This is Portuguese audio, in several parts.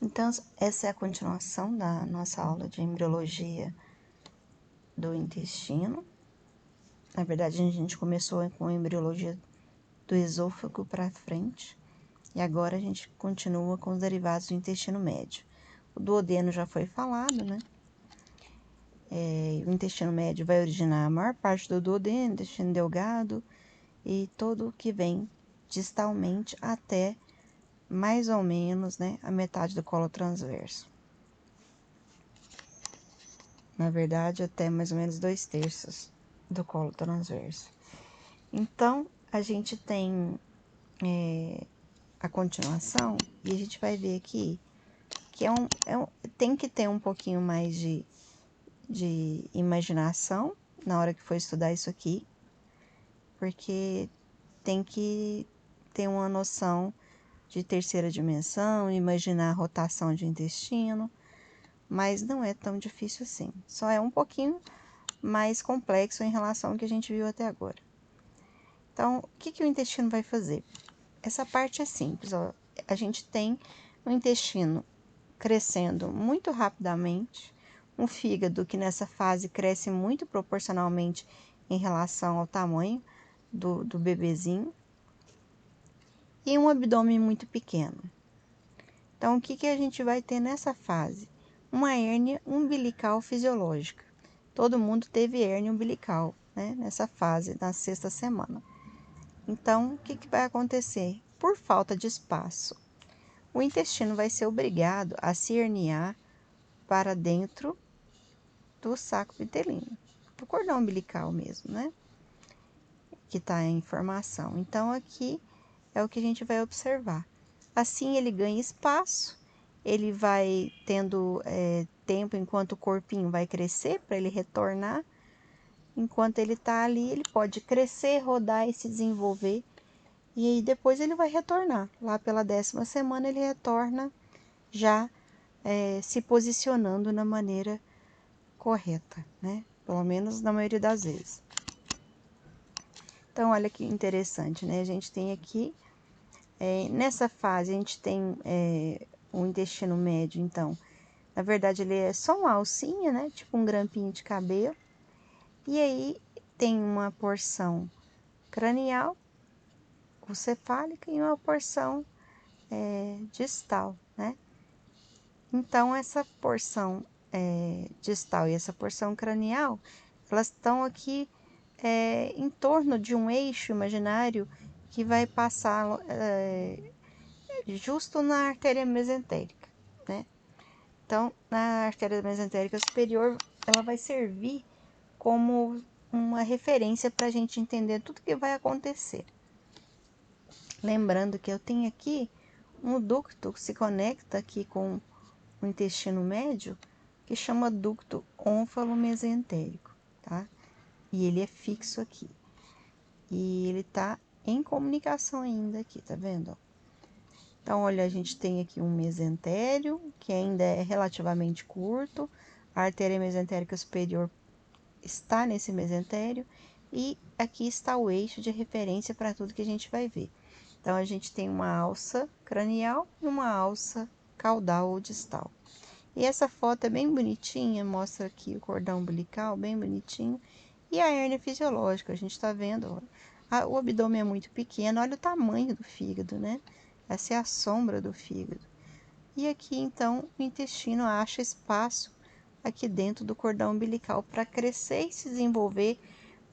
Então, essa é a continuação da nossa aula de embriologia do intestino. Na verdade, a gente começou com a embriologia do esôfago para frente e agora a gente continua com os derivados do intestino médio. O duodeno já foi falado, né? O intestino médio vai originar a maior parte do duodeno, intestino delgado e todo o que vem distalmente até mais ou menos, né, a metade do colo transverso. Na verdade, até mais ou menos 2/3 do colo transverso. Então, a gente tem a continuação e a gente vai ver aqui que tem que ter um pouquinho mais de imaginação na hora que for estudar isso aqui, porque tem que ter uma noção de terceira dimensão, imaginar a rotação de intestino, mas não é tão difícil assim. Só é um pouquinho mais complexo em relação ao que a gente viu até agora. Então, o que o intestino vai fazer? Essa parte é simples, ó. A gente tem o intestino crescendo muito rapidamente, um fígado que nessa fase cresce muito proporcionalmente em relação ao tamanho do bebezinho, e um abdômen muito pequeno. Então, o que a gente vai ter nessa fase? Uma hérnia umbilical fisiológica. Todo mundo teve hérnia umbilical, né, nessa fase, na 6ª semana. Então, o que vai acontecer? Por falta de espaço, o intestino vai ser obrigado a se herniar para dentro do saco vitelino, do cordão umbilical mesmo, né? Que está em formação. Então, aqui é o que a gente vai observar. Assim, ele ganha espaço, ele vai tendo tempo enquanto o corpinho vai crescer para ele retornar. Enquanto ele está ali, ele pode crescer, rodar e se desenvolver. E aí depois ele vai retornar. Lá pela 10ª semana ele retorna já se posicionando na maneira correta, né? Pelo menos na maioria das vezes. Então, olha que interessante, né? A gente tem aqui, nessa fase, a gente tem o intestino médio, então, na verdade, ele é só uma alcinha, né? Tipo um grampinho de cabelo. E aí, tem uma porção cranial, ou cefálica, e uma porção distal, né? Então, essa porção distal e essa porção cranial, elas estão aqui em torno de um eixo imaginário que vai passar justo na artéria mesentérica, né? Então, na artéria mesentérica superior, ela vai servir como uma referência para a gente entender tudo que vai acontecer. Lembrando que eu tenho aqui um ducto que se conecta aqui com o intestino médio, que chama ducto ónfalo-mesentérico, tá? E ele é fixo aqui. E ele tá em comunicação ainda aqui, tá vendo? Então, olha, a gente tem aqui um mesentério, que ainda é relativamente curto. A artéria mesentérica superior está nesse mesentério. E aqui está o eixo de referência para tudo que a gente vai ver. Então, a gente tem uma alça cranial e uma alça caudal ou distal. E essa foto é bem bonitinha, mostra aqui o cordão umbilical, bem bonitinho. E a hérnia fisiológica, a gente tá vendo, ó, o abdômen é muito pequeno, olha o tamanho do fígado, né? Essa é a sombra do fígado. E aqui, então, o intestino acha espaço aqui dentro do cordão umbilical para crescer e se desenvolver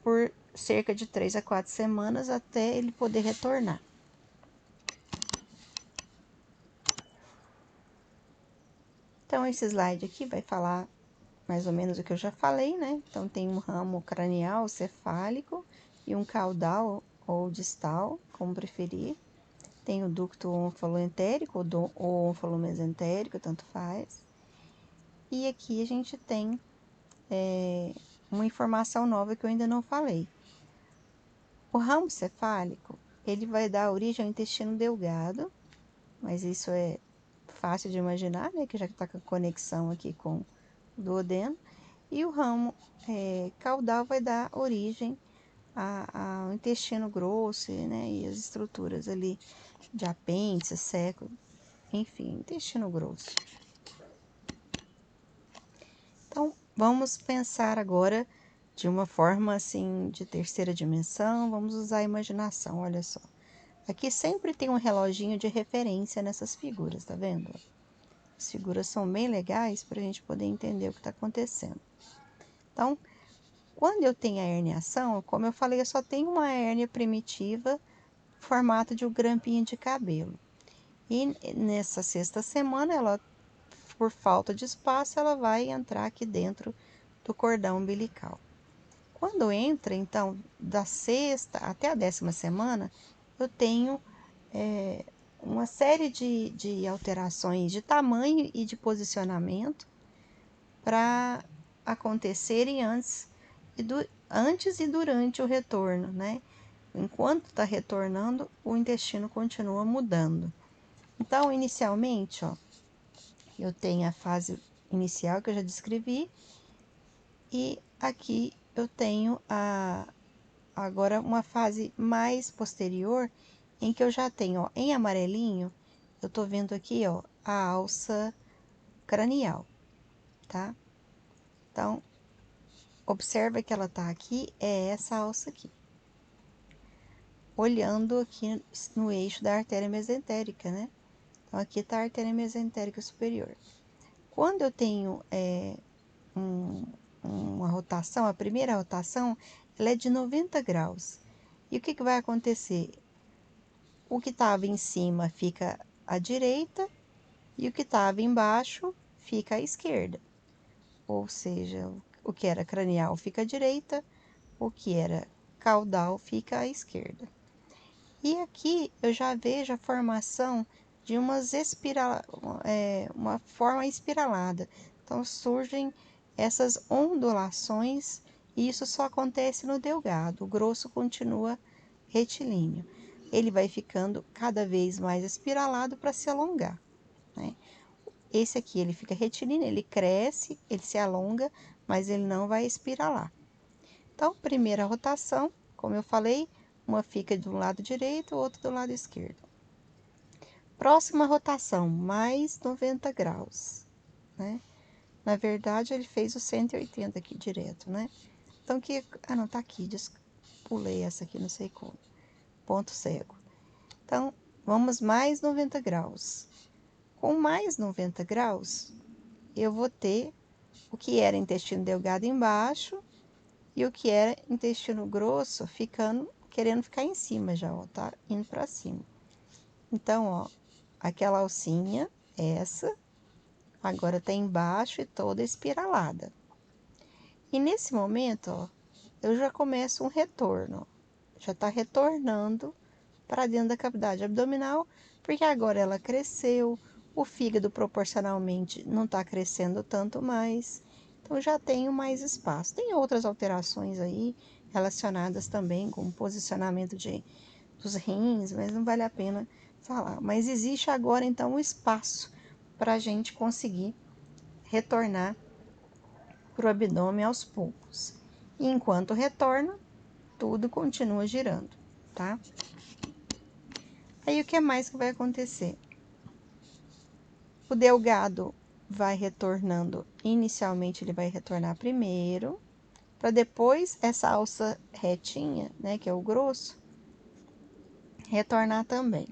por cerca de 3 a 4 semanas até ele poder retornar. Então, esse slide aqui vai falar mais ou menos o que eu já falei, né? Então, tem um ramo cranial cefálico e um caudal ou distal, como preferir. Tem o ducto ónfalo-entérico ou ónfalo-mesentérico, tanto faz. E aqui a gente tem uma informação nova que eu ainda não falei. O ramo cefálico, ele vai dar origem ao intestino delgado, mas isso é fácil de imaginar, né? Que já está com a conexão aqui com o duodeno. E o ramo caudal vai dar origem ao intestino grosso, né? E as estruturas ali de apêndice, seco, enfim, intestino grosso. Então, vamos pensar agora de uma forma assim de terceira dimensão, vamos usar a imaginação, olha só. Aqui sempre tem um reloginho de referência nessas figuras, tá vendo? As figuras são bem legais para a gente poder entender o que está acontecendo. Então, quando eu tenho a herniação, como eu falei, eu só tenho uma hérnia primitiva, formato de um grampinho de cabelo. E nessa sexta semana, ela, por falta de espaço, ela vai entrar aqui dentro do cordão umbilical. Quando entra, então, da sexta até a 10ª semana, eu tenho uma série de alterações de tamanho e de posicionamento para acontecerem antes e durante o retorno, né? Enquanto está retornando, o intestino continua mudando. Então, inicialmente, ó, eu tenho a fase inicial que eu já descrevi, e aqui eu tenho agora uma fase mais posterior, em que eu já tenho, ó, em amarelinho, eu tô vendo aqui, ó, a alça cranial, tá? Então, observa que ela tá aqui, é essa alça aqui. Olhando aqui no eixo da artéria mesentérica, né? Então, aqui tá a artéria mesentérica superior. Quando eu tenho uma rotação, a primeira rotação, ela é de 90 graus. E o que vai acontecer? O que estava em cima fica à direita e o que estava embaixo fica à esquerda. Ou seja, o que era cranial fica à direita, o que era caudal fica à esquerda. E aqui eu já vejo a formação de uma forma espiralada. Então surgem essas ondulações e isso só acontece no delgado. O grosso continua retilíneo. Ele vai ficando cada vez mais espiralado para se alongar, né? Esse aqui ele fica retilíneo, ele cresce, ele se alonga, mas ele não vai espiralar. Então, primeira rotação, como eu falei, uma fica do lado direito, outra do lado esquerdo. Próxima rotação, mais 90 graus, né? Na verdade, ele fez o 180 aqui direto, né? Então, que... Ah, não, tá aqui, pulei essa aqui, não sei como. Ponto cego. Então, vamos mais 90 graus. Com mais 90 graus, eu vou ter o que era intestino delgado embaixo e o que era intestino grosso querendo ficar em cima já, ó, tá indo para cima. Então, ó, aquela alcinha, essa, agora tá embaixo e toda espiralada. E nesse momento, ó, eu já começo um retorno, já tá retornando para dentro da cavidade abdominal, porque agora ela cresceu, o fígado proporcionalmente não está crescendo tanto mais, então já tenho mais espaço. Tem outras alterações aí relacionadas também com o posicionamento dos rins, mas não vale a pena falar. Mas existe agora então um espaço para a gente conseguir retornar para o abdômen aos poucos. E enquanto retorna, tudo continua girando, tá? Aí o que mais que vai acontecer? O delgado vai retornando, inicialmente ele vai retornar primeiro, para depois essa alça retinha, né, que é o grosso, retornar também.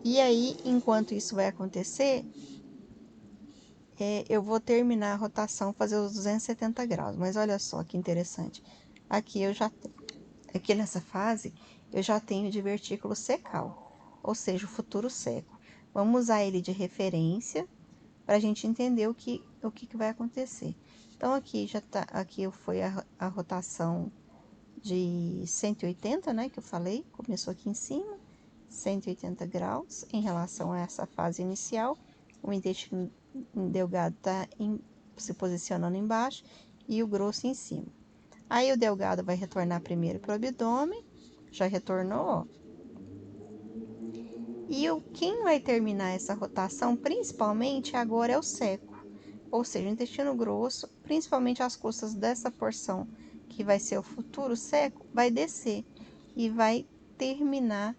E aí, enquanto isso vai acontecer, eu vou terminar a rotação, fazer os 270 graus. Mas olha só que interessante. Aqui aqui nessa fase, eu já tenho divertículo secal, ou seja, o futuro seco. Vamos usar ele de referência para a gente entender o que vai acontecer. Então, aqui já tá, aqui foi a rotação de 180, né, que eu falei, começou aqui em cima, 180 graus em relação a essa fase inicial. O intestino delgado está se posicionando embaixo e o grosso em cima. Aí o delgado vai retornar primeiro para o abdômen, já retornou, ó. E quem vai terminar essa rotação, principalmente agora, é o seco, ou seja, o intestino grosso, principalmente as costas dessa porção que vai ser o futuro seco, vai descer e vai terminar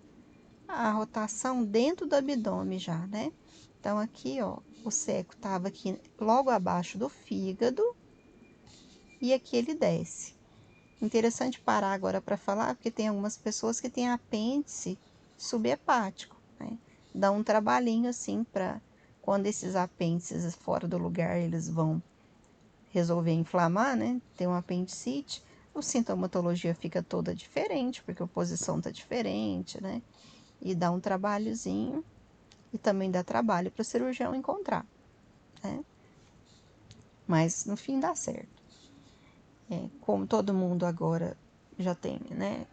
a rotação dentro do abdômen já, né? Então, aqui, ó, o seco tava aqui logo abaixo do fígado e aqui ele desce. Interessante parar agora para falar, porque tem algumas pessoas que têm apêndice subhepático, né? Dá um trabalhinho assim para quando esses apêndices fora do lugar eles vão resolver inflamar, né? Tem um apendicite, a sintomatologia fica toda diferente, porque a posição tá diferente, né? E dá um trabalhozinho e também dá trabalho para o cirurgião encontrar, né? Mas no fim dá certo. Como todo mundo agora já tem, né?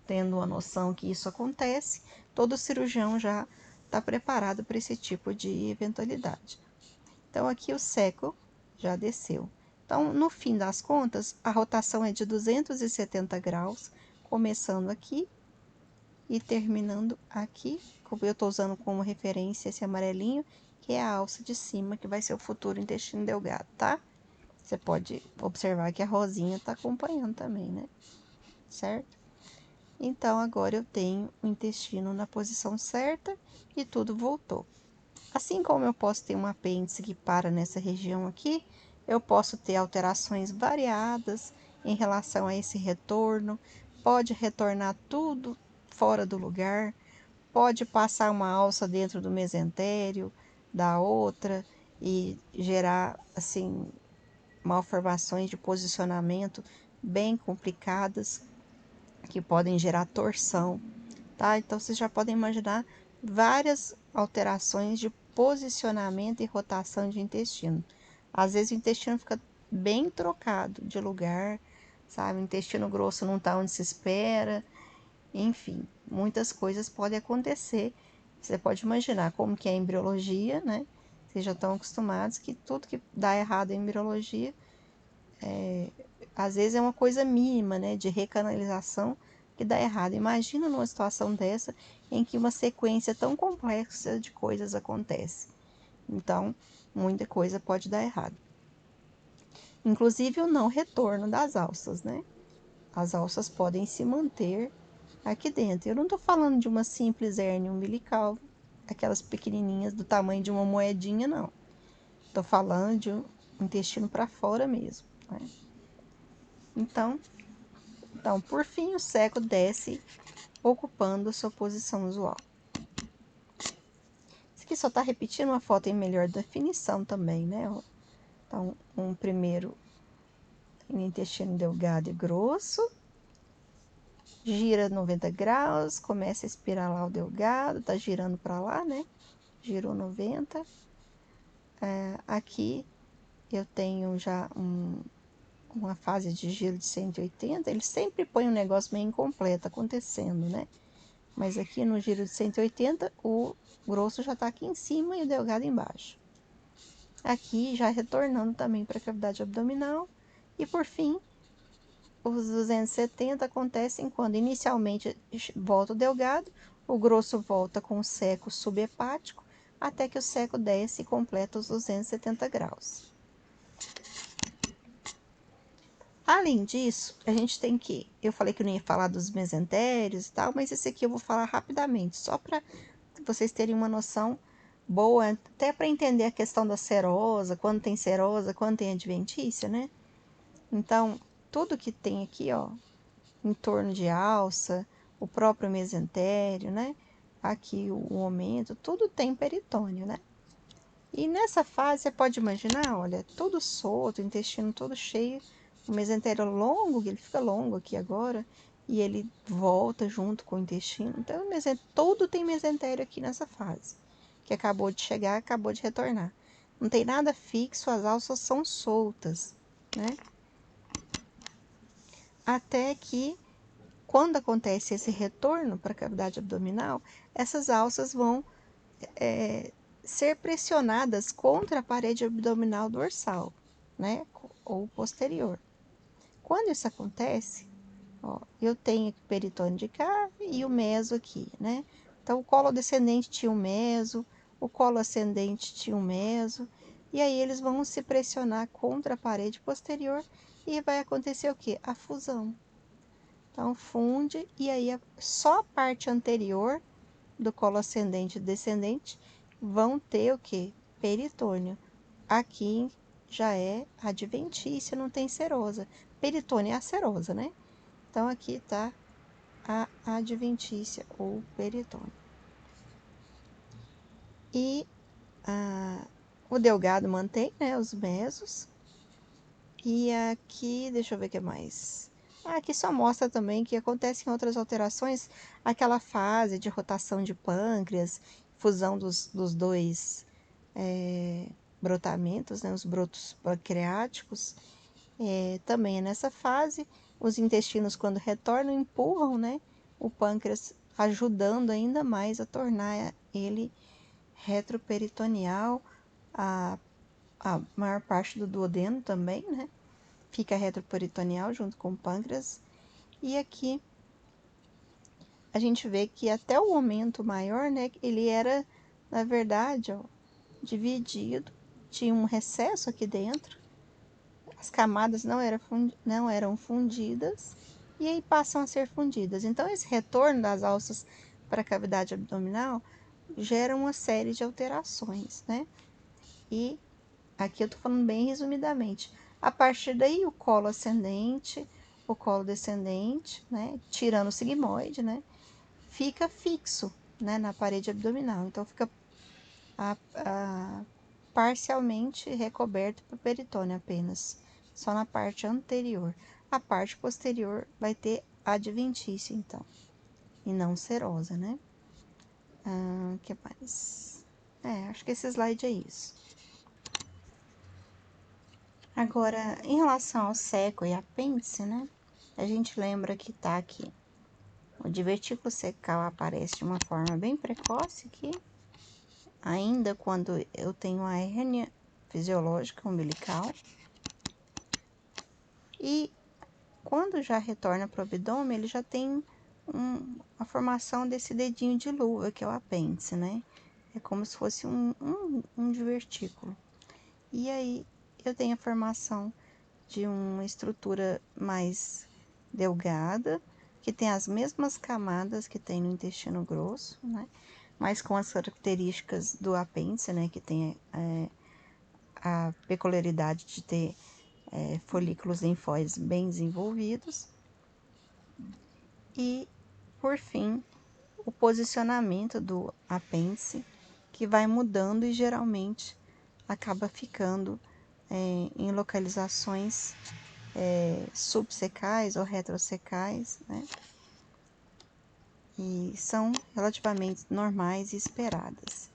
Tendo uma noção que isso acontece, todo cirurgião já está preparado para esse tipo de eventualidade. Então, aqui o seco já desceu. Então, no fim das contas, a rotação é de 270 graus, começando aqui e terminando aqui. Como eu estou usando como referência esse amarelinho, que é a alça de cima, que vai ser o futuro intestino delgado, tá? Você pode observar que a rosinha está acompanhando também, né? Certo? Então, agora eu tenho o intestino na posição certa e tudo voltou. Assim como eu posso ter um apêndice que para nessa região aqui, eu posso ter alterações variadas em relação a esse retorno. Pode retornar tudo fora do lugar, pode passar uma alça dentro do mesentério da outra e gerar, assim, malformações de posicionamento bem complicadas que podem gerar torção, tá? Então vocês já podem imaginar várias alterações de posicionamento e rotação de intestino. Às vezes o intestino fica bem trocado de lugar, sabe? O intestino grosso não está onde se espera, enfim, muitas coisas podem acontecer. Você pode imaginar como que é a embriologia, né? Vocês já estão acostumados que tudo que dá errado em embriologia, às vezes é uma coisa mínima, né? De recanalização que dá errado. Imagina numa situação dessa em que uma sequência tão complexa de coisas acontece. Então, muita coisa pode dar errado. Inclusive o não retorno das alças, né? As alças podem se manter aqui dentro. Eu não estou falando de uma simples hérnia umbilical, aquelas pequenininhas do tamanho de uma moedinha, não. Estou falando de um intestino para fora mesmo, né? Então, por fim, o seco desce ocupando sua posição usual. Isso aqui só está repetindo uma foto em melhor definição também, né? Então, um primeiro intestino delgado e grosso, gira 90 graus, começa a espiralar o delgado, tá girando para lá, né? Girou 90. Aqui eu tenho já uma fase de giro de 180. Ele sempre põe um negócio meio incompleto acontecendo, né? Mas aqui no giro de 180, o grosso já está aqui em cima e o delgado embaixo. Aqui já retornando também para a cavidade abdominal. E por fim, os 270 acontecem quando inicialmente volta o delgado, o grosso volta com o seco subhepático, até que o seco desce e completa os 270 graus. Além disso, a gente tem que... Eu falei que eu não ia falar dos mesentérios e tal, mas esse aqui eu vou falar rapidamente, só para vocês terem uma noção boa, até para entender a questão da serosa, quando tem adventícia, né? Então, tudo que tem aqui, ó, em torno de alça, o próprio mesentério, né? Aqui o aumento, tudo tem peritônio, né? E nessa fase, você pode imaginar, olha, todo solto, o intestino todo cheio, o mesentério longo, ele fica longo aqui agora, e ele volta junto com o intestino. Então, todo tem mesentério aqui nessa fase, que acabou de chegar, acabou de retornar. Não tem nada fixo, as alças são soltas, né? Até que, quando acontece esse retorno para a cavidade abdominal, essas alças vão ser pressionadas contra a parede abdominal dorsal, né? Ou posterior. Quando isso acontece, ó, eu tenho aqui o peritônio de cá e o meso aqui, né? Então, o colo descendente tinha um meso, o colo ascendente tinha um meso, e aí eles vão se pressionar contra a parede posterior e vai acontecer o quê? A fusão. Então, funde e aí só a parte anterior do colo ascendente e descendente vão ter o que? Peritônio. Aqui já é adventícia, não tem serosa. Peritônio é a serosa, né? Então, aqui tá a adventícia ou peritônio. E o delgado mantém, né, os mesos. E aqui, deixa eu ver o que mais. Aqui só mostra também que acontecem outras alterações, aquela fase de rotação de pâncreas, fusão dos dois brotamentos, né, os brotos pancreáticos. Também é nessa fase, os intestinos, quando retornam, empurram, né, o pâncreas, ajudando ainda mais a tornar ele retroperitoneal. A maior parte do duodeno também, né, fica retroperitoneal junto com o pâncreas. E aqui a gente vê que até o momento maior, né, ele era, na verdade, ó, dividido, tinha um recesso aqui dentro, as camadas não eram fundidas, e aí passam a ser fundidas. Então, esse retorno das alças para a cavidade abdominal gera uma série de alterações, né? E aqui eu tô falando bem resumidamente. A partir daí, o colo ascendente, o colo descendente, né? Tirando o sigmoide, né? Fica fixo, né? Na parede abdominal. Então, fica parcialmente recoberto por peritônio apenas, só na parte anterior. A parte posterior vai ter adventícia, então, e não serosa, né? Que mais? Acho que esse slide é isso. Agora, em relação ao seco e apêndice, né? A gente lembra que tá aqui. O divertículo secal aparece de uma forma bem precoce aqui, ainda quando eu tenho a hérnia fisiológica umbilical. E quando já retorna para o abdômen, ele já tem a formação desse dedinho de luva, que é o apêndice, né? É como se fosse um divertículo. E aí eu tenho a formação de uma estrutura mais delgada, que tem as mesmas camadas que tem no intestino grosso, né? Mas com as características do apêndice, né? Que tem a peculiaridade de ter folículos linfóides bem desenvolvidos. E, por fim, o posicionamento do apêndice, que vai mudando e geralmente acaba ficando em localizações subsecais ou retrosecais, né? E são relativamente normais e esperadas.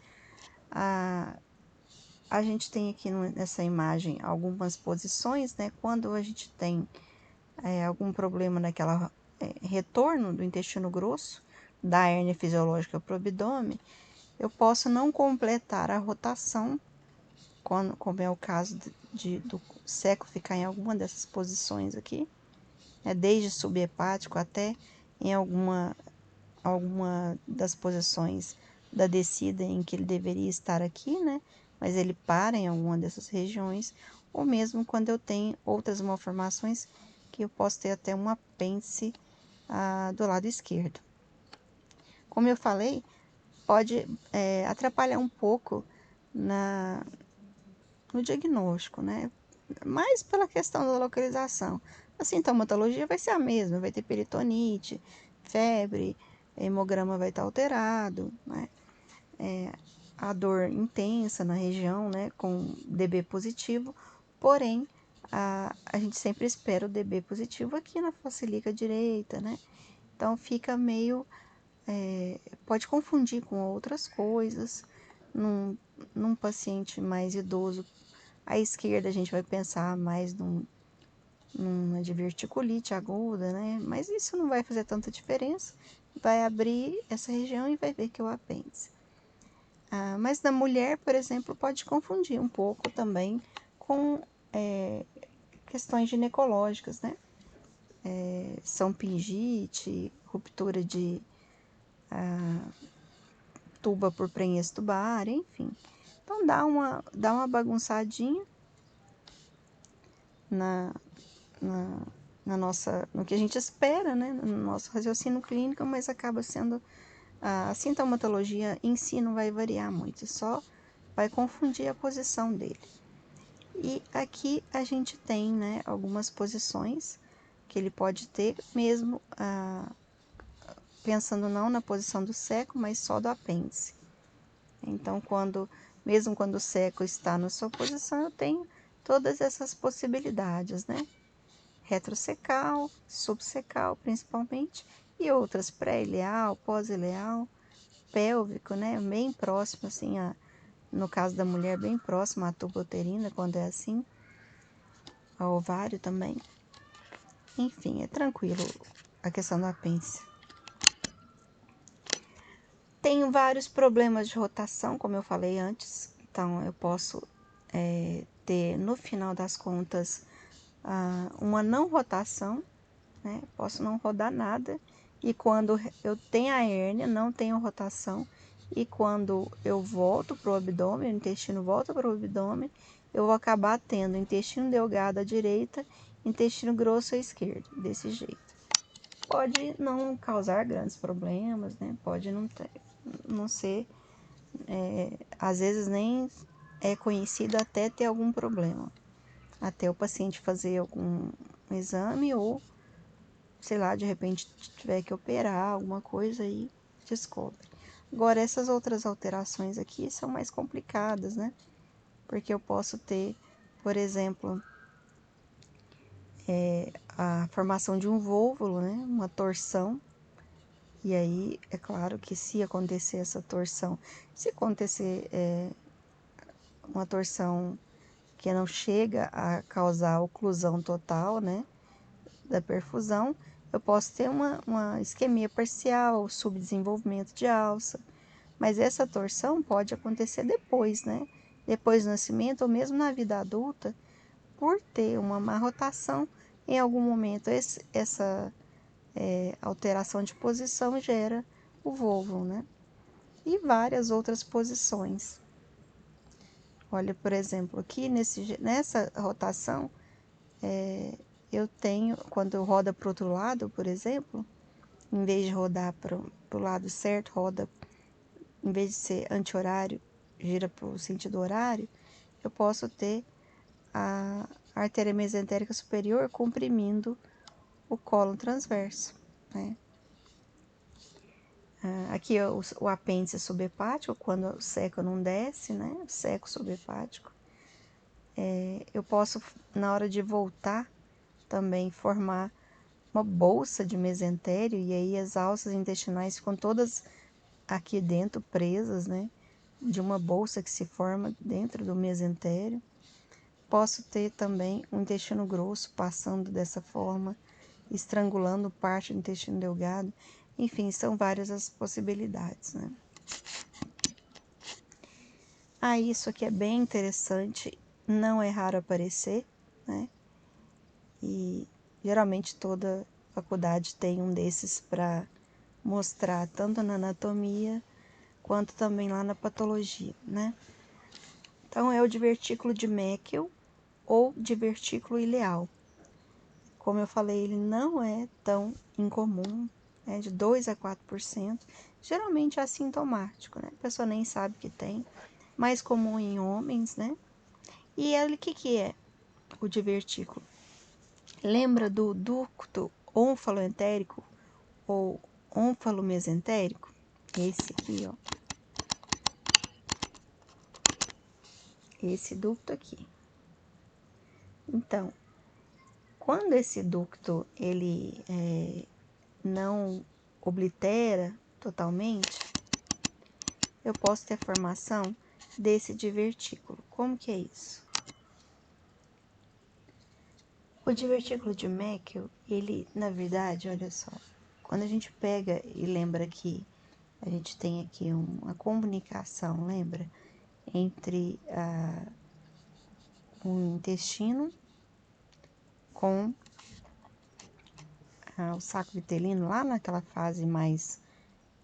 A gente tem aqui nessa imagem algumas posições, né? Quando a gente tem algum problema naquela retorno do intestino grosso, da hérnia fisiológica para o abdômen, eu posso não completar a rotação, como é o caso do seco ficar em alguma dessas posições aqui, desde subhepático até em alguma das posições da descida em que ele deveria estar aqui, né? Mas ele para em alguma dessas regiões, ou mesmo quando eu tenho outras malformações que eu posso ter até um apêndice do lado esquerdo. Como eu falei, pode atrapalhar um pouco no diagnóstico, né? Mais pela questão da localização. A sintomatologia vai ser a mesma, vai ter peritonite, febre, hemograma vai estar alterado, né? A dor intensa na região, né? Com DB positivo, porém, a gente sempre espera o DB positivo aqui na facilíca direita, né? Então, fica meio... pode confundir com outras coisas. Num paciente mais idoso, à esquerda a gente vai pensar mais numa diverticulite aguda, né? Mas isso não vai fazer tanta diferença. Vai abrir essa região e vai ver que é o apêndice. Mas na mulher, por exemplo, pode confundir um pouco também com questões ginecológicas, né? Salpingite, ruptura de tuba por prenhez tubária, enfim. Então dá uma bagunçadinha no que a gente espera, né? No nosso raciocínio clínico, mas acaba sendo A sintomatologia em si não vai variar muito, só vai confundir a posição dele. E aqui a gente tem, né, algumas posições que ele pode ter, mesmo pensando não na posição do seco, mas só do apêndice. Então, mesmo quando o seco está na sua posição, eu tenho todas essas possibilidades, né? Retrocecal, subsecal principalmente, e outras pré-ileal, pós-ileal, pélvico, né? Bem próximo, assim, no caso da mulher, bem próximo à tuba uterina, quando é assim, ao ovário também. Enfim, é tranquilo a questão do apêndice. Tenho vários problemas de rotação, como eu falei antes, então eu posso ter, no final das contas, uma não rotação, né? Posso não rodar nada, e quando eu tenho a hérnia, não tenho rotação, e quando eu volto para o abdômen, o intestino volta para o abdômen, eu vou acabar tendo intestino delgado à direita, intestino grosso à esquerda, desse jeito. Pode não causar grandes problemas, né? Pode não ser, às vezes nem é conhecido até ter algum problema, até o paciente fazer algum exame ou, sei lá, de repente tiver que operar alguma coisa e descobre. Agora, essas outras alterações aqui são mais complicadas, né? Porque eu posso ter, por exemplo, a formação de um vôvulo, né? Uma torção. E aí, é claro que se acontecer essa torção, se acontecer uma torção que não chega a causar oclusão total, né, da perfusão, eu posso ter uma isquemia parcial, subdesenvolvimento de alça, mas essa torção pode acontecer depois, né, depois do nascimento ou mesmo na vida adulta, por ter uma má rotação, em algum momento essa alteração de posição gera o vôvulo, né, e várias outras posições. Olha, por exemplo, aqui nessa rotação, eu tenho, quando roda para o outro lado, por exemplo, em vez de rodar para o lado certo, roda, em vez de ser anti-horário, gira para o sentido horário, eu posso ter a artéria mesentérica superior comprimindo o cólon transverso, né? Aqui é o apêndice subhepático, quando o seco não desce, né? O seco subhepático. Eu posso, na hora de voltar, também formar uma bolsa de mesentério, e aí as alças intestinais ficam todas aqui dentro, presas, né? De uma bolsa que se forma dentro do mesentério. Posso ter também um intestino grosso passando dessa forma, estrangulando parte do intestino delgado. Enfim, são várias as possibilidades, né? Isso aqui é bem interessante, não é raro aparecer, né? E geralmente toda faculdade tem um desses para mostrar tanto na anatomia quanto também lá na patologia, né? Então, é o divertículo de Meckel ou divertículo ileal. Como eu falei, ele não é tão incomum, né? De 2 a 4%. Geralmente é assintomático, né? A pessoa nem sabe que tem. Mais comum em homens, né? E ele, o que é o divertículo? Lembra do ducto ónfalo-entérico ou ónfalo-mesentérico? Esse aqui, ó. Esse ducto aqui. Então, quando esse ducto ele não oblitera totalmente, eu posso ter a formação desse divertículo. Como que é isso? O divertículo de Meckel, ele, na verdade, olha só, quando a gente pega e lembra que a gente tem aqui uma comunicação, lembra? Entre o intestino com o saco vitelino, lá naquela fase mais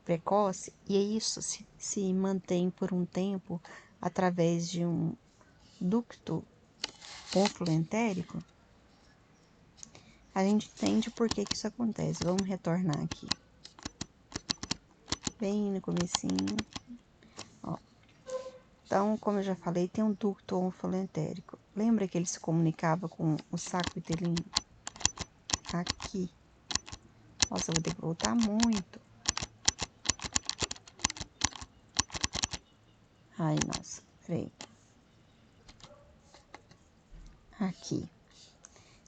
precoce, e isso se mantém por um tempo através de um ducto ónfalo-entérico, a gente entende por que isso acontece. Vamos retornar aqui. bem no comecinho, ó. Então, como eu já falei, tem um ducto onfaloentérico. Lembra que ele se comunicava com o saco vitelino? Aqui. Nossa, eu vou ter que voltar muito. Ai, nossa, peraí. Aqui.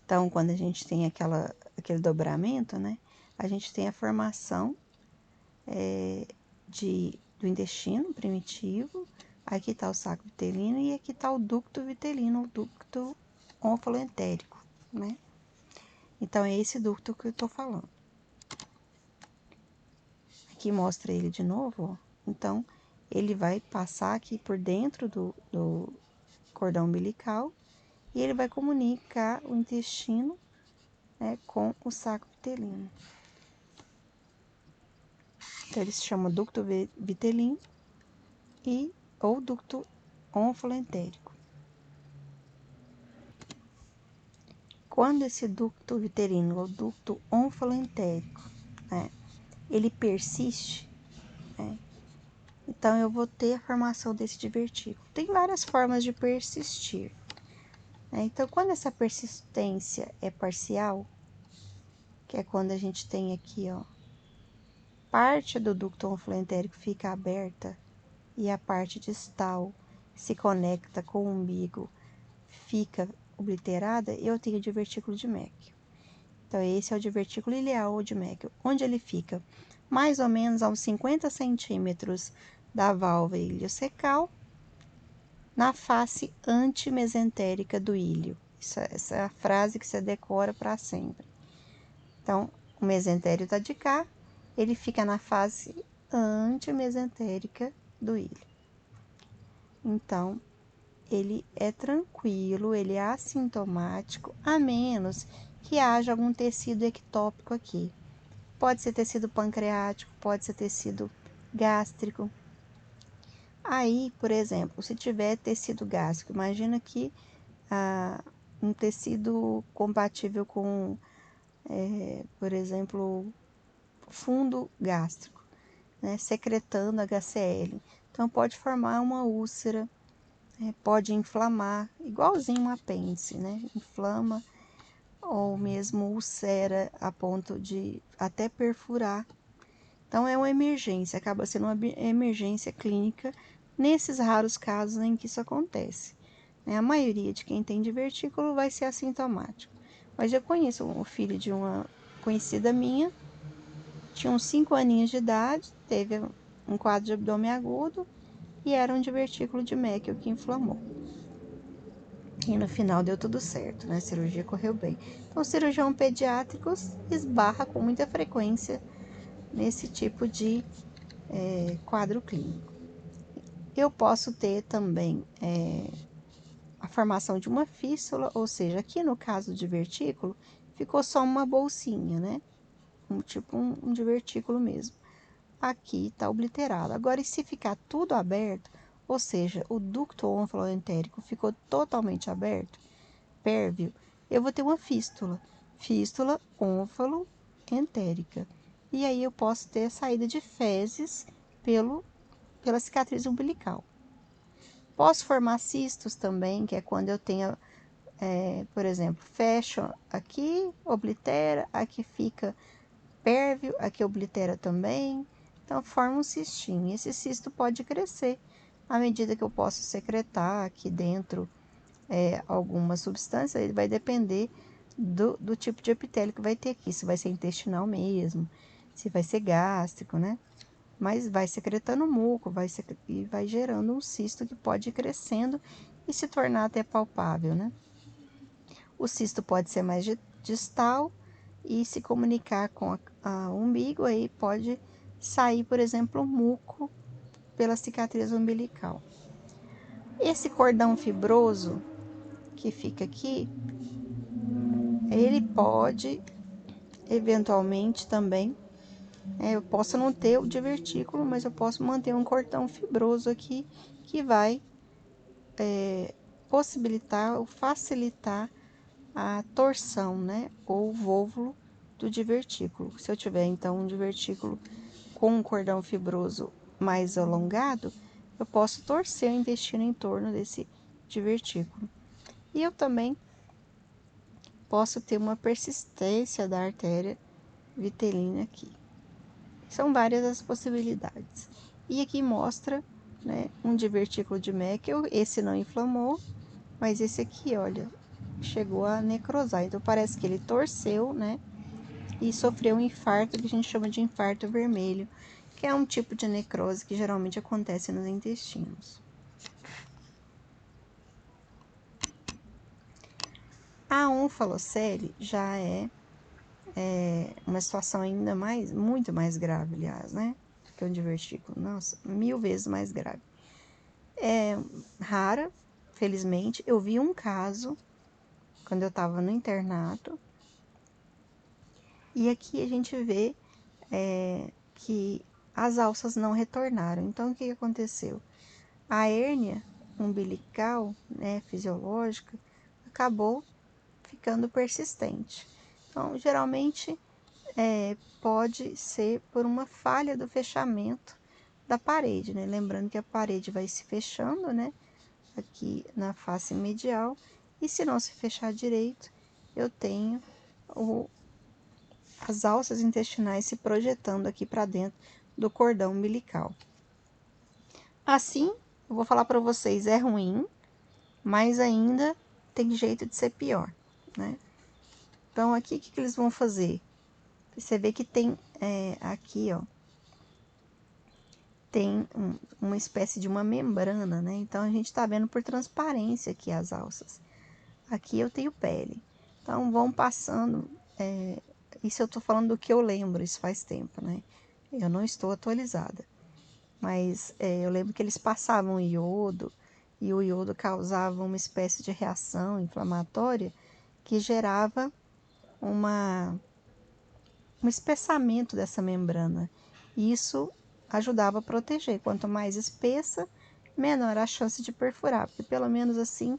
Então, quando a gente tem aquele dobramento, né? A gente tem a formação do intestino primitivo. Aqui tá o saco vitelino e aqui tá o ducto vitelino, o ducto onfaloentérico, né? Então, é esse ducto que eu tô falando. Aqui mostra ele de novo, ó. Então, ele vai passar aqui por dentro do cordão umbilical e ele vai comunicar o intestino, né, com o saco vitelino. Então, ele se chama ducto vitelino ou ducto onfaloentérico. Quando esse ducto vitelino ou ducto onfaloentérico, né, ele persiste, né, então eu vou ter a formação desse divertículo. Tem várias formas de persistir, né? Então, quando essa persistência é parcial, que é quando a gente tem aqui, ó, parte do ducto onfaloentérico fica aberta e a parte distal se conecta com o umbigo, fica obliterada, eu tenho divertículo de Meckel. Então, esse é o divertículo ileal ou de Meckel, onde ele fica mais ou menos a uns 50 centímetros da válvula iliocecal, na face antimesentérica do ilho. Essa é a frase que você decora para sempre. Então, o mesentério está de cá, ele fica na face antimesentérica do ilho. Então, ele é tranquilo, ele é assintomático, a menos que haja algum tecido ectópico aqui. Pode ser tecido pancreático, pode ser tecido gástrico. Aí, por exemplo, se tiver tecido gástrico, imagina que um tecido compatível com, por exemplo, fundo gástrico, né, secretando HCl. Então, pode formar uma úlcera, pode inflamar, igualzinho um apêndice, né? Inflama ou mesmo ulcera a ponto de até perfurar. Então, é uma emergência, acaba sendo uma emergência clínica nesses raros casos em que isso acontece. A maioria de quem tem divertículo vai ser assintomático. Mas eu conheço o filho de uma conhecida minha, tinha uns 5 aninhos de idade, teve um quadro de abdômen agudo e era um divertículo de Meckel que inflamou. E no final deu tudo certo, né? A cirurgia correu bem. Então, o cirurgião pediátrico esbarra com muita frequência nesse tipo de quadro clínico. Eu posso ter também a formação de uma fístula, ou seja, aqui no caso de divertículo, ficou só uma bolsinha, né? Tipo um divertículo mesmo. Aqui tá obliterado. Agora, e se ficar tudo aberto, ou seja, o ducto onfaloentérico ficou totalmente aberto, pérvio, eu vou ter uma fístula onfaloentérica. E aí eu posso ter a saída de fezes pela cicatriz umbilical. Posso formar cistos também, que é quando eu tenho, por exemplo, fecho aqui, oblitera, aqui fica pérvio, aqui oblitera também. Então, forma um cistinho. Esse cisto pode crescer à medida que eu posso secretar aqui dentro alguma substância. Ele vai depender do tipo de epitélio que vai ter aqui, se vai ser intestinal mesmo, se vai ser gástrico, né? Mas vai secretando muco, e vai gerando um cisto que pode ir crescendo e se tornar até palpável, né? O cisto pode ser mais distal e se comunicar com a umbigo, aí pode sair, por exemplo, um muco pela cicatriz umbilical. Esse cordão fibroso que fica aqui, ele pode, eventualmente também, eu posso não ter o divertículo, mas eu posso manter um cordão fibroso aqui que vai possibilitar ou facilitar a torção, né, ou o vôvulo do divertículo. Se eu tiver, então, um divertículo com um cordão fibroso mais alongado, eu posso torcer o intestino em torno desse divertículo. E eu também posso ter uma persistência da artéria vitelina aqui. São várias as possibilidades. E aqui mostra, né, um divertículo de Meckel. Esse não inflamou, mas esse aqui, olha, chegou a necrosar. Então parece que ele torceu, né, e sofreu um infarto que a gente chama de infarto vermelho, que é um tipo de necrose que geralmente acontece nos intestinos. A onfalocele já é uma situação ainda mais, muito mais grave, aliás, né? Que um divertículo. Nossa, 1000 vezes mais grave. É rara, felizmente. Eu vi um caso quando eu estava no internato. E aqui a gente vê que as alças não retornaram. Então, o que aconteceu? A hérnia umbilical, né, fisiológica, acabou ficando persistente. Então, geralmente, pode ser por uma falha do fechamento da parede, né? Lembrando que a parede vai se fechando, né? Aqui na face medial. E se não se fechar direito, eu tenho as alças intestinais se projetando aqui para dentro do cordão umbilical. Assim, eu vou falar para vocês, é ruim, mas ainda tem jeito de ser pior, né? Então, aqui, o que eles vão fazer? Você vê que tem aqui, ó, tem uma espécie de uma membrana, né? Então, a gente tá vendo por transparência aqui as alças. Aqui eu tenho pele. Então, vão passando, isso eu tô falando do que eu lembro, isso faz tempo, né? Eu não estou atualizada. Mas eu lembro que eles passavam iodo, e o iodo causava uma espécie de reação inflamatória que gerava um espessamento dessa membrana. E isso ajudava a proteger. Quanto mais espessa, menor a chance de perfurar, porque pelo menos assim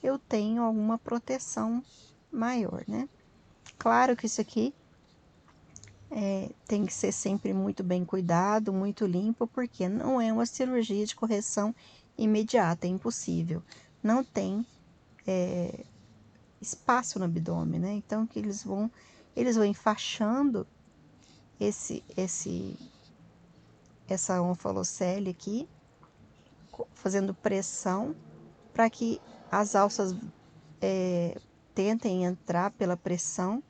eu tenho alguma proteção maior, né? Claro que isso aqui tem que ser sempre muito bem cuidado, muito limpo, porque não é uma cirurgia de correção imediata, é impossível. Não tem espaço no abdômen, né? Então, que eles vão enfaixando essa onfalocele aqui, fazendo pressão para que as alças tentem entrar pela pressão,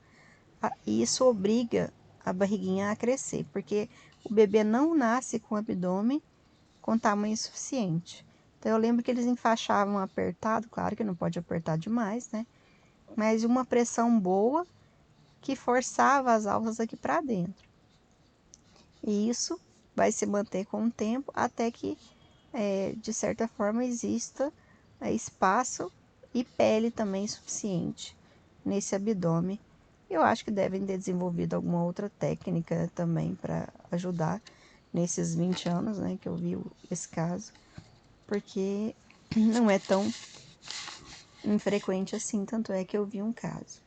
e isso obriga a barriguinha a crescer, porque o bebê não nasce com o abdômen com tamanho suficiente. Então, eu lembro que eles enfaixavam apertado, claro que não pode apertar demais, né? Mas uma pressão boa que forçava as alças aqui para dentro. E isso vai se manter com o tempo até que, de certa forma, exista espaço e pele também suficiente nesse abdômen. Eu acho que devem ter desenvolvido alguma outra técnica também para ajudar nesses 20 anos, né, que eu vi esse caso, porque não é tão infrequente assim, tanto é que eu vi um caso.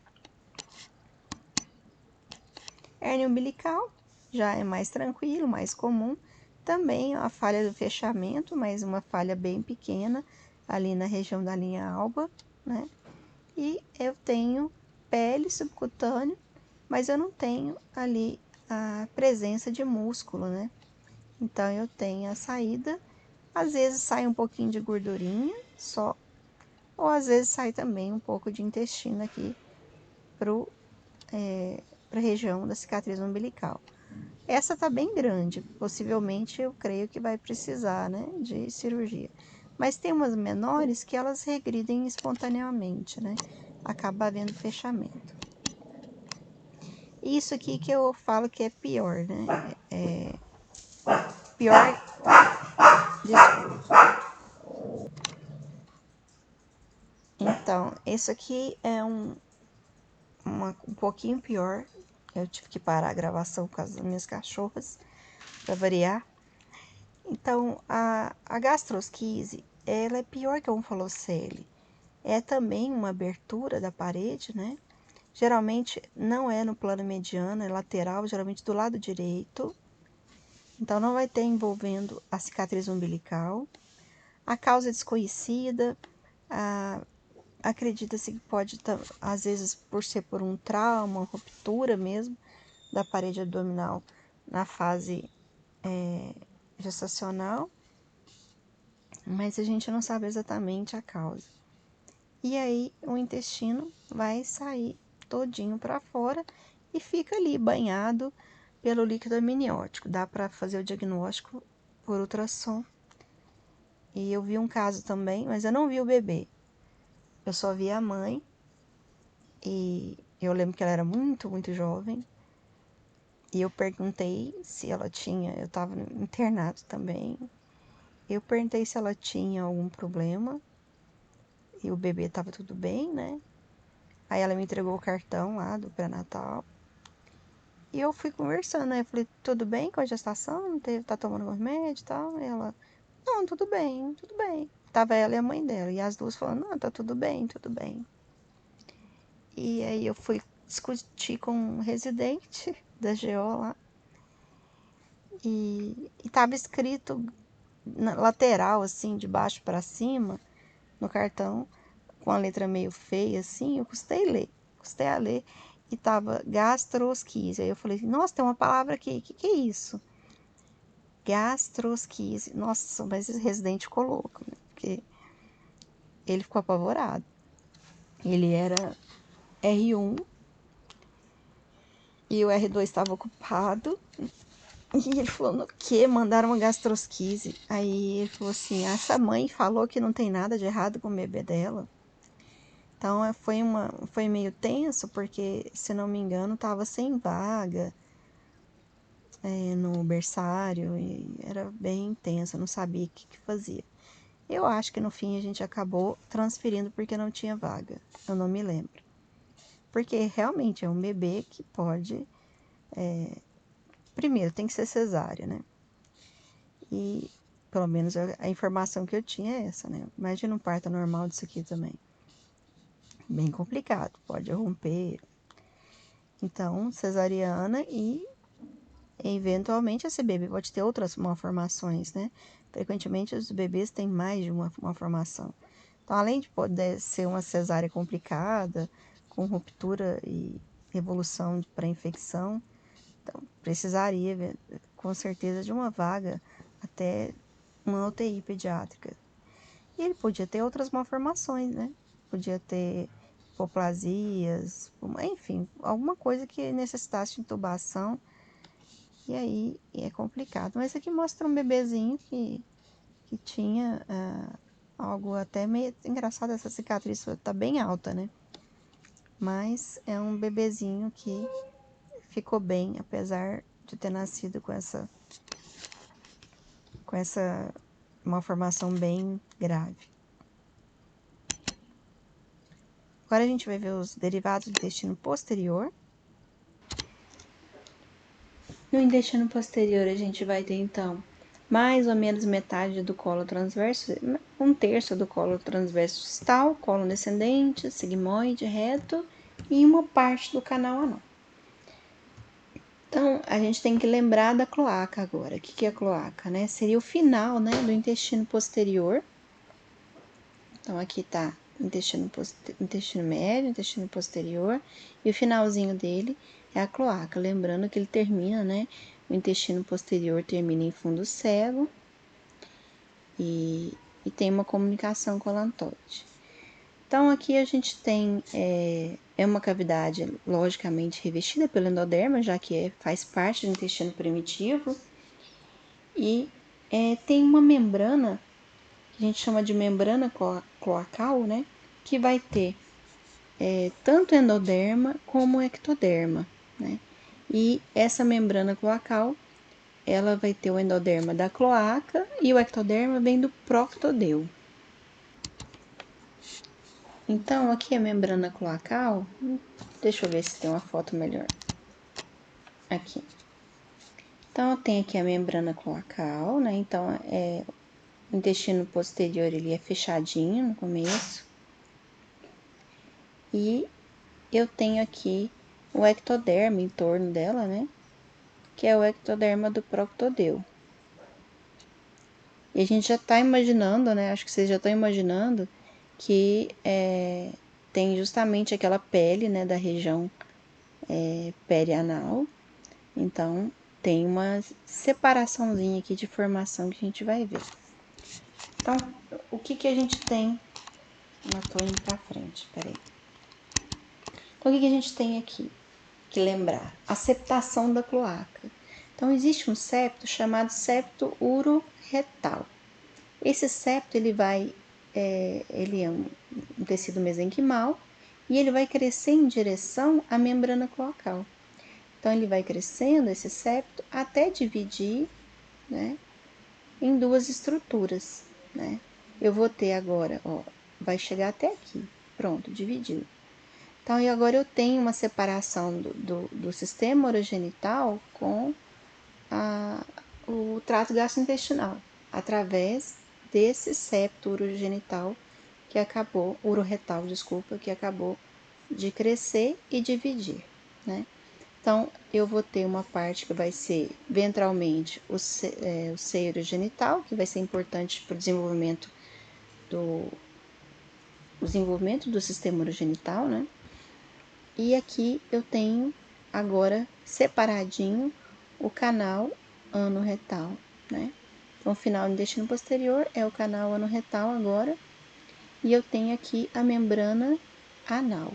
Hérnia umbilical já é mais tranquilo, mais comum. Também a falha do fechamento, mas uma falha bem pequena ali na região da linha alba, né? E eu tenho pele subcutânea, mas eu não tenho ali a presença de músculo, né? Então eu tenho a saída, às vezes sai um pouquinho de gordurinha só, ou às vezes sai também um pouco de intestino aqui para a região da cicatriz umbilical. Essa tá bem grande, possivelmente eu creio que vai precisar, né, de cirurgia. Mas tem umas menores que elas regridem espontaneamente, né? Acaba havendo fechamento. Isso aqui que eu falo que é pior, né? Pior. Desculpa. Então, isso aqui é um pouquinho pior. Eu tive que parar a gravação por causa das minhas cachorras, para variar. Então, a gastrosquise, ela é pior que a onfalocele. É também uma abertura da parede, né? Geralmente não é no plano mediano, é lateral, geralmente do lado direito. Então, não vai ter envolvendo a cicatriz umbilical. A causa é desconhecida, acredita-se que pode, às vezes, por ser por um trauma, uma ruptura mesmo da parede abdominal na fase gestacional, mas a gente não sabe exatamente a causa. E aí o intestino vai sair todinho para fora e fica ali banhado pelo líquido amniótico. Dá para fazer o diagnóstico por ultrassom. E eu vi um caso também, mas eu não vi o bebê. Eu só vi a mãe. E eu lembro que ela era muito, muito jovem. E eu perguntei se ela tinha, eu estava internado também. Eu perguntei se ela tinha algum problema. E o bebê estava tudo bem, né? Aí ela me entregou o cartão lá do pré-natal. E eu fui conversando, né? Eu falei, tudo bem com a gestação? Não teve, tá tomando remédio e tal? E ela, não, tudo bem, tudo bem. Tava ela e a mãe dela. E as duas falando, não, tá tudo bem, tudo bem. E aí eu fui discutir com um residente da GO lá. E tava escrito na lateral, assim, de baixo para cima, no cartão, com a letra meio feia, assim, eu custei a ler, e tava gastrosquise. Aí eu falei, nossa, tem uma palavra aqui, o que é isso? Gastrosquise. Nossa, mas esse residente ficou louco, né? Porque ele ficou apavorado. Ele era R1 e o R2 estava ocupado. E ele falou, no quê? Mandaram uma gastrosquise. Aí ele falou assim, essa mãe falou que não tem nada de errado com o bebê dela. Então foi meio tenso, porque, se não me engano, tava sem vaga no berçário e era bem tenso, eu não sabia o que fazia. Eu acho que no fim a gente acabou transferindo porque não tinha vaga, eu não me lembro. Porque realmente é um bebê que pode, primeiro tem que ser cesárea, né? E pelo menos a informação que eu tinha é essa, né? Imagina um parto normal disso aqui também. Bem complicado, pode romper. Então, cesariana e eventualmente esse bebê pode ter outras malformações, né? Frequentemente os bebês têm mais de uma malformação. Então, além de poder ser uma cesárea complicada, com ruptura e evolução para infecção, então, precisaria com certeza de uma vaga até uma UTI pediátrica. E ele podia ter outras malformações, né? Podia ter hipoplasias, enfim, alguma coisa que necessitasse de intubação. E aí é complicado. Mas aqui mostra um bebezinho que tinha algo até meio engraçado. Essa cicatriz tá bem alta, né? Mas é um bebezinho que ficou bem, apesar de ter nascido com essa malformação bem grave. Agora a gente vai ver os derivados do intestino posterior. No intestino posterior a gente vai ter então mais ou menos metade do colo transverso, um terço do colo transverso distal, colo descendente, sigmoide, reto e uma parte do canal anal. Então, a gente tem que lembrar da cloaca agora. O que é a cloaca, né? Seria o final, né, do intestino posterior. Então, aqui tá intestino médio, intestino posterior, e o finalzinho dele é a cloaca. Lembrando que ele termina, né? O intestino posterior termina em fundo cego e tem uma comunicação com a lantoide. Então, aqui a gente tem uma cavidade logicamente revestida pelo endoderma, já que faz parte do intestino primitivo, e tem uma membrana que a gente chama de membrana cloacal, né? Que vai ter tanto endoderma como ectoderma, né? E essa membrana cloacal, ela vai ter o endoderma da cloaca e o ectoderma vem do proctodeu. Então, aqui a membrana cloacal, deixa eu ver se tem uma foto melhor. Aqui. Então, tem aqui a membrana cloacal, né? Então, o intestino posterior, ele é fechadinho no começo. E eu tenho aqui o ectoderma em torno dela, né? que é o ectoderma do proctodeu. E a gente já está imaginando, né? Acho que vocês já estão imaginando que tem justamente aquela pele, né, da região perianal. Então, tem uma separaçãozinha aqui de formação que a gente vai ver. Então, o que a gente tem? Eu tô indo pra frente, peraí. Então, o que a gente tem aqui? Que lembrar? A septação da cloaca. Então, existe um septo chamado septo uroretal. Esse septo, ele é um tecido mesenquimal e ele vai crescer em direção à membrana cloacal. Então, ele vai crescendo, esse septo, até dividir, né, em duas estruturas, né? Eu vou ter agora, ó, vai chegar até aqui, pronto, dividiu. Então, e agora eu tenho uma separação do sistema urogenital com o trato gastrointestinal, através desse septo urogenital que acabou, uroretal, desculpa, que acabou de crescer e dividir, né? Então, eu vou ter uma parte que vai ser ventralmente o seio urogenital, que vai ser importante para o desenvolvimento do sistema urogenital, né? E aqui eu tenho agora separadinho o canal anorretal, né? Então, o final do intestino posterior é o canal anorretal agora, e eu tenho aqui a membrana anal.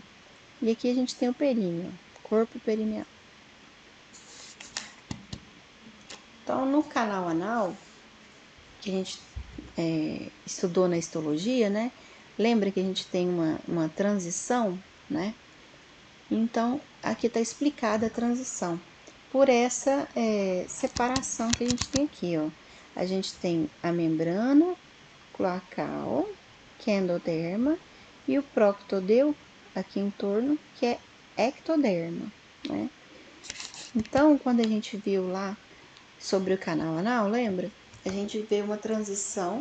E aqui a gente tem o períneo, corpo perineal. Então, no canal anal, que a gente estudou na histologia, né? Lembra que a gente tem uma transição, né? Então, aqui está explicada a transição por essa separação que a gente tem aqui, ó. A gente tem a membrana cloacal, que é endoderma, e o proctodeu aqui em torno, que é ectoderma, né? Então, quando a gente viu lá sobre o canal anal, lembra? A gente vê uma transição.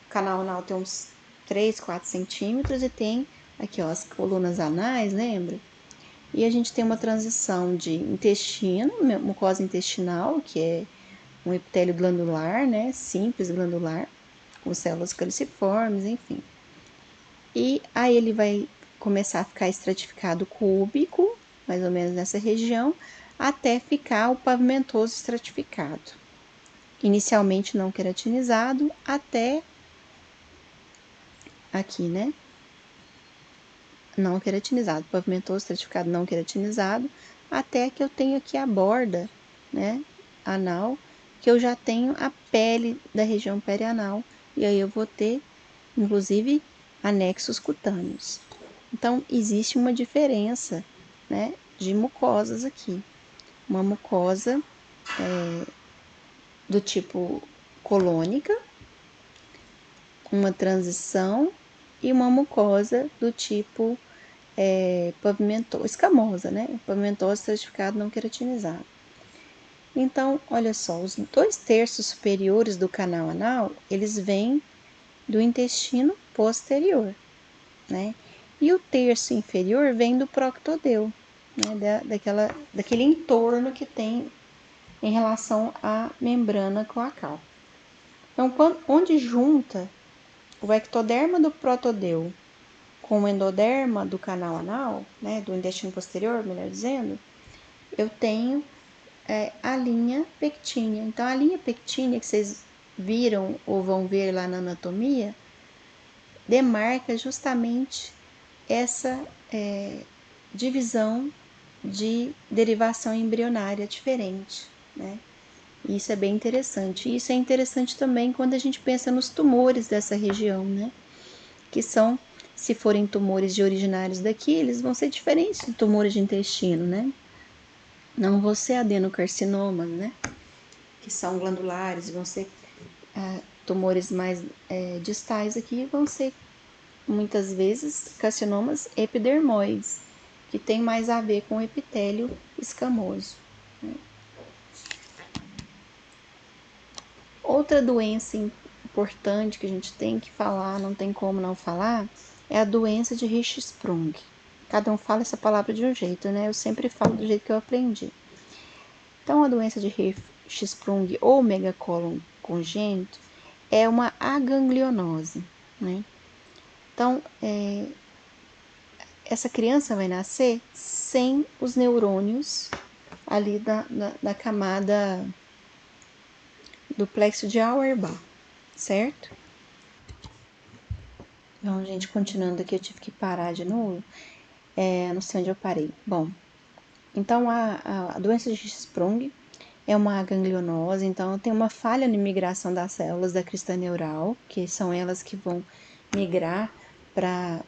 O canal anal tem uns 3, 4 centímetros e tem aqui, ó, as colunas anais, lembra? E a gente tem uma transição de intestino, mucosa intestinal, que é um epitélio glandular, né? Simples glandular, com células caliciformes, enfim. E aí ele vai começar a ficar estratificado cúbico, mais ou menos nessa região, até ficar o pavimentoso estratificado. Inicialmente não queratinizado, até aqui, né? Não queratinizado, pavimentoso estratificado não queratinizado, até que eu tenho aqui a borda, né? Anal, que eu já tenho a pele da região perianal, e aí eu vou ter, inclusive, anexos cutâneos. Então, existe uma diferença, né, de mucosas aqui. Uma mucosa do tipo colônica, uma transição e uma mucosa do tipo pavimentosa, escamosa, né? Pavimentosa estratificado não queratinizado. Então, olha só, os 2/3 superiores do canal anal, eles vêm do intestino posterior, né? E o terço inferior vem do proctodeu, né? Daquele entorno que tem em relação à membrana cloacal. Então, onde junta o ectoderma do protodeu com o endoderma do canal anal, né, do intestino posterior, melhor dizendo, eu tenho a linha pectínea. Então, a linha pectínea que vocês viram ou vão ver lá na anatomia, demarca justamente essa divisão de derivação embrionária diferente, né? Isso é bem interessante. E isso é interessante também quando a gente pensa nos tumores dessa região, né? Que são, se forem tumores de originários daqui, eles vão ser diferentes de tumores de intestino, né? Não vão ser adenocarcinomas, né? Que são glandulares, vão ser tumores mais distais aqui, vão ser muitas vezes carcinomas epidermoides, que tem mais a ver com o epitélio escamoso, né? Outra doença importante que a gente tem que falar, não tem como não falar, é a doença de Hirschsprung. Cada um fala essa palavra de um jeito, né? Eu sempre falo do jeito que eu aprendi. Então, a doença de Hirschsprung ou megacólon congênito é uma aganglionose, né? Então, essa criança vai nascer sem os neurônios ali da camada do plexo de Auerbach, certo? Então, gente, continuando aqui, eu tive que parar de novo. Não sei onde eu parei. Bom, então a doença de Hirschsprung é uma ganglionose, então tem uma falha na migração das células da crista neural, que são elas que vão migrar para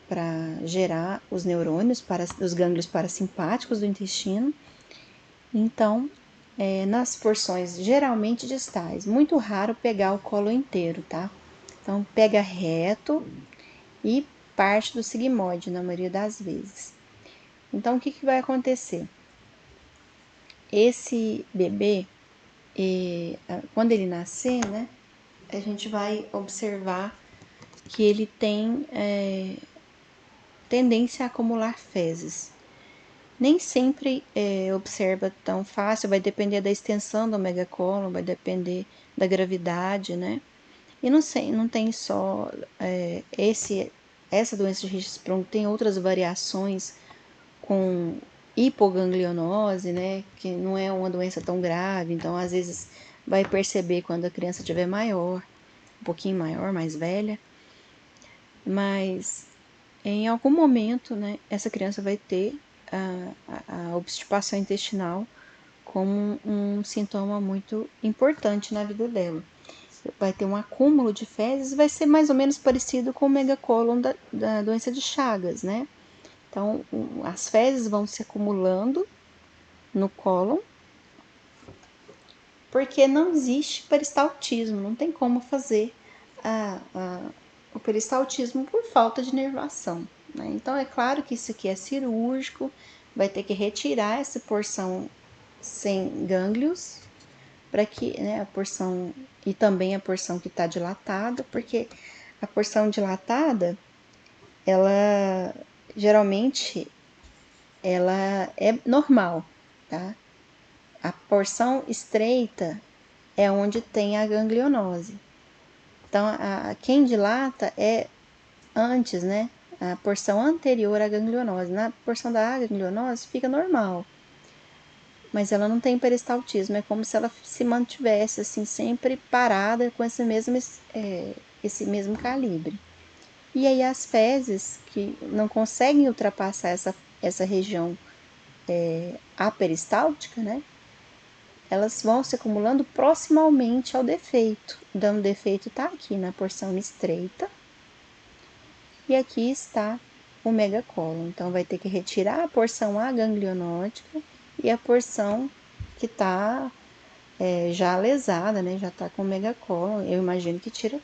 gerar os neurônios, os gânglios parasimpáticos do intestino. Então, nas porções geralmente distais, muito raro pegar o colo inteiro, tá? Então, pega reto e parte do sigmoide, na maioria das vezes. Então, o que vai acontecer? Esse bebê, quando ele nascer, né, a gente vai observar que ele tem tendência a acumular fezes. Nem sempre observa tão fácil, vai depender da extensão do megacólon, vai depender da gravidade, né? E não tem só essa doença de Hirschsprung, tem outras variações com hipoganglionose, né? Que não é uma doença tão grave, então às vezes vai perceber quando a criança estiver maior, um pouquinho maior, mais velha. Mas em algum momento, né, essa criança vai ter a obstipação intestinal como um sintoma muito importante na vida dela. Vai ter um acúmulo de fezes, vai ser mais ou menos parecido com o megacólon da doença de Chagas, né? Então, as fezes vão se acumulando no cólon, porque não existe peristaltismo, não tem como fazer o peristaltismo por falta de nervação, né? Então, é claro que isso aqui é cirúrgico, vai ter que retirar essa porção sem gânglios, para que, né, a porção, e também a porção que está dilatada, porque a porção dilatada, ela geralmente ela é normal, tá? A porção estreita é onde tem a ganglionose. Então, quem dilata é antes, né? A porção anterior à ganglionose. Na porção da ganglionose fica normal, mas ela não tem peristaltismo. É como se ela se mantivesse assim sempre parada com esse mesmo calibre. E aí as fezes que não conseguem ultrapassar essa região aperistáltica, né? Elas vão se acumulando proximalmente ao defeito. Então, o defeito está aqui na porção estreita e aqui está o megacólon. Então, vai ter que retirar a porção aganglionótica e a porção que está já lesada, né? Já está com o megacólon. Eu imagino que tira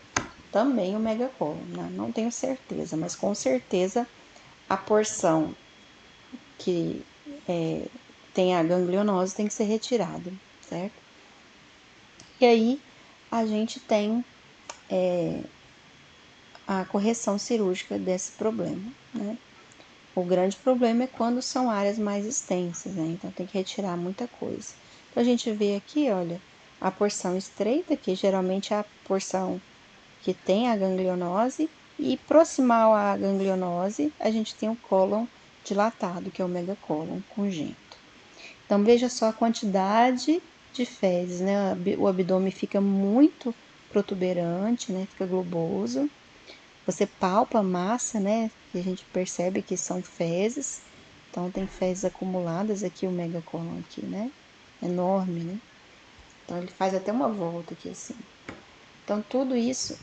também o megacólon, né? Não tenho certeza, mas com certeza a porção que tem a ganglionose tem que ser retirada, certo? E aí a gente tem a correção cirúrgica desse problema, né? O grande problema é quando são áreas mais extensas, né? Então tem que retirar muita coisa. Então a gente vê aqui, olha, a porção estreita, que geralmente é a porção que tem a ganglionose, e proximal à ganglionose, a gente tem o cólon dilatado, que é o megacólon congênito. Então veja só a quantidade de fezes, né? O abdômen fica muito protuberante, né? Fica globoso. Você palpa a massa, né? Que a gente percebe que são fezes. Então tem fezes acumuladas aqui, o megacólon aqui, né? Enorme, né? Então ele faz até uma volta aqui assim. Então tudo isso,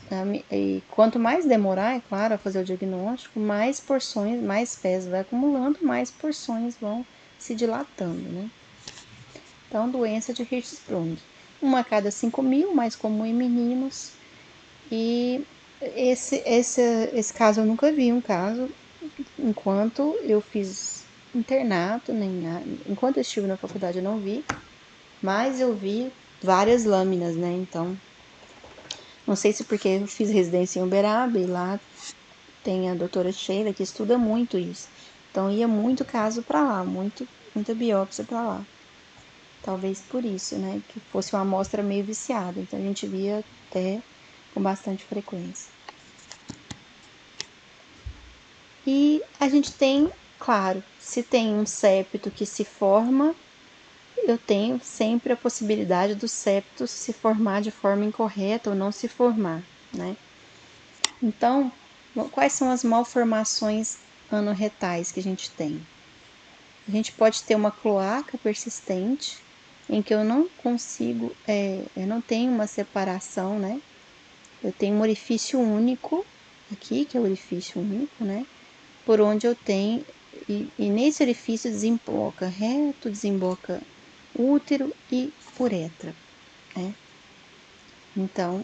e quanto mais demorar, é claro, a fazer o diagnóstico, mais porções, mais fezes vai acumulando, mais porções vão se dilatando, né? Então, doença de Hirschsprung. Uma a cada 5.000, mais comum em meninos. E esse caso eu nunca vi um caso enquanto eu fiz internato, enquanto eu estive na faculdade eu não vi, mas eu vi várias lâminas, né? Então, não sei se porque eu fiz residência em Uberaba e lá tem a doutora Sheila que estuda muito isso. Então, ia muito caso para lá, muita biópsia para lá. Talvez por isso, né? Que fosse uma amostra meio viciada. Então a gente via até com bastante frequência. E a gente tem, claro, se tem um septo que se forma, eu tenho sempre a possibilidade do septo se formar de forma incorreta ou não se formar, né? Então, quais são as malformações anorretais que a gente tem? A gente pode ter uma cloaca persistente, em que eu não consigo, eu não tenho uma separação, né? Eu tenho um orifício único aqui, que é o orifício único, né? Por onde eu tenho, e nesse orifício desemboca reto, desemboca útero e uretra, né? Então,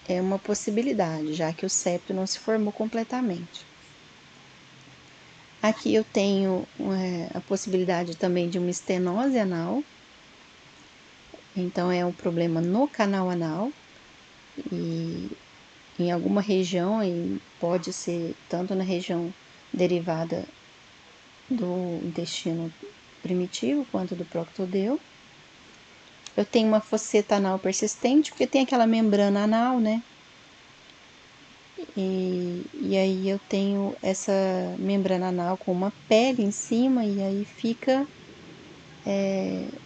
é uma possibilidade, já que o septo não se formou completamente. Aqui eu tenho a possibilidade também de uma estenose anal, então é um problema no canal anal, e em alguma região, e pode ser tanto na região derivada do intestino primitivo quanto do proctodeu. Eu tenho uma fosseta anal persistente, porque tem aquela membrana anal, né? E aí eu tenho essa membrana anal com uma pele em cima, e aí fica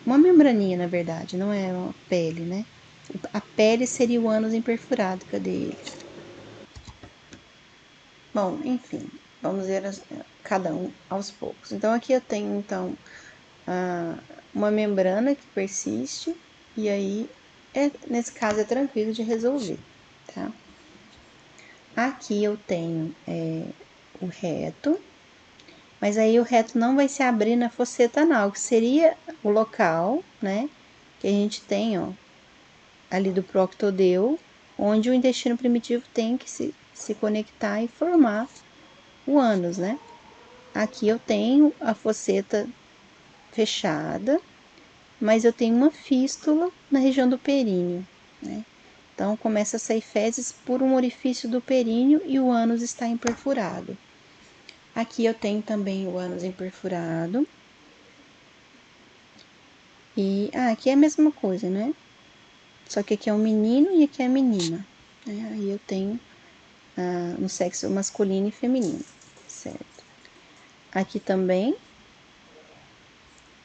uma membraninha, na verdade, não é uma pele, né? A pele seria o ânus imperfurado, cadê ele? Bom, enfim, vamos ver cada um aos poucos. Então, aqui eu tenho, então, uma membrana que persiste, e aí, nesse caso, é tranquilo de resolver, tá? Aqui eu tenho o reto, mas aí o reto não vai se abrir na fosseta anal, que seria o local, né, que a gente tem, ó, ali do proctodeu, onde o intestino primitivo tem que se conectar e formar o ânus, né? Aqui eu tenho a fosseta fechada, mas eu tenho uma fístula na região do períneo, né? Então, começa a sair fezes por um orifício do períneo e o ânus está imperfurado. Aqui eu tenho também o ânus imperfurado. E, aqui é a mesma coisa, né? Só que aqui é um menino e aqui é a menina. Né? Aí eu tenho no sexo masculino e feminino, certo? Aqui também,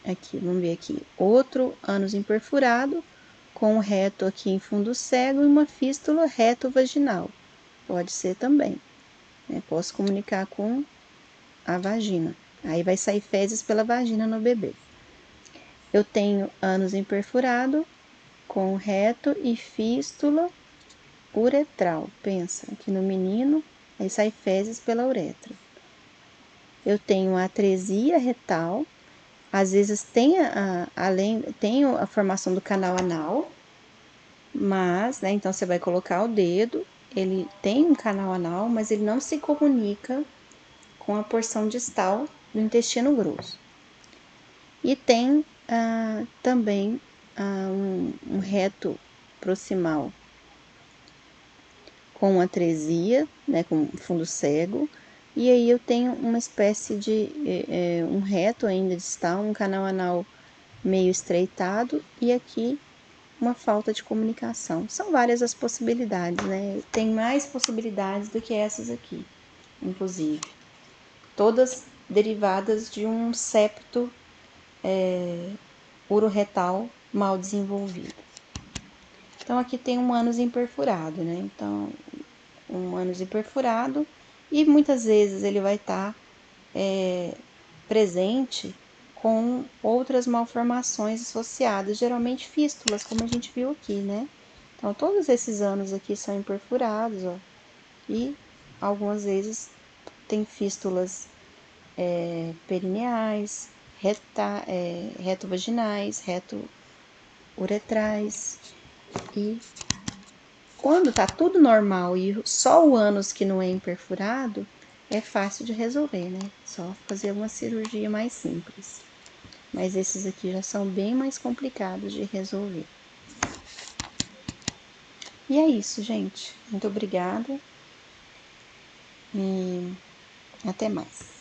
aqui, vamos ver aqui, outro ânus imperfurado, com um reto aqui em fundo cego e uma fístula reto-vaginal. Pode ser também, né? Posso comunicar com a vagina. Aí vai sair fezes pela vagina no bebê. Eu tenho ânus imperfurado com reto e fístula uretral. Pensa aqui no menino, aí sai fezes pela uretra. Eu tenho atresia retal, às vezes tem tem a formação do canal anal, mas, né, então você vai colocar o dedo, ele tem um canal anal, mas ele não se comunica com a porção distal do intestino grosso. E tem também um reto proximal com atresia, né, com fundo cego, e aí eu tenho uma espécie de um reto ainda distal, um canal anal meio estreitado, e aqui uma falta de comunicação. São várias as possibilidades, né? Tem mais possibilidades do que essas aqui, inclusive. Todas derivadas de um septo uroretal mal desenvolvido. Então, aqui tem um ânus imperfurado, né? Então, um ânus imperfurado, e muitas vezes ele vai estar presente com outras malformações associadas, geralmente fístulas, como a gente viu aqui, né? Então, todos esses ânus aqui são imperfurados, ó, e algumas vezes tem fístulas perineais, retovaginais, retouretrais, e quando tá tudo normal e só o ânus que não é imperfurado, é fácil de resolver, né? Só fazer uma cirurgia mais simples. Mas esses aqui já são bem mais complicados de resolver. E é isso, gente. Muito obrigada e até mais.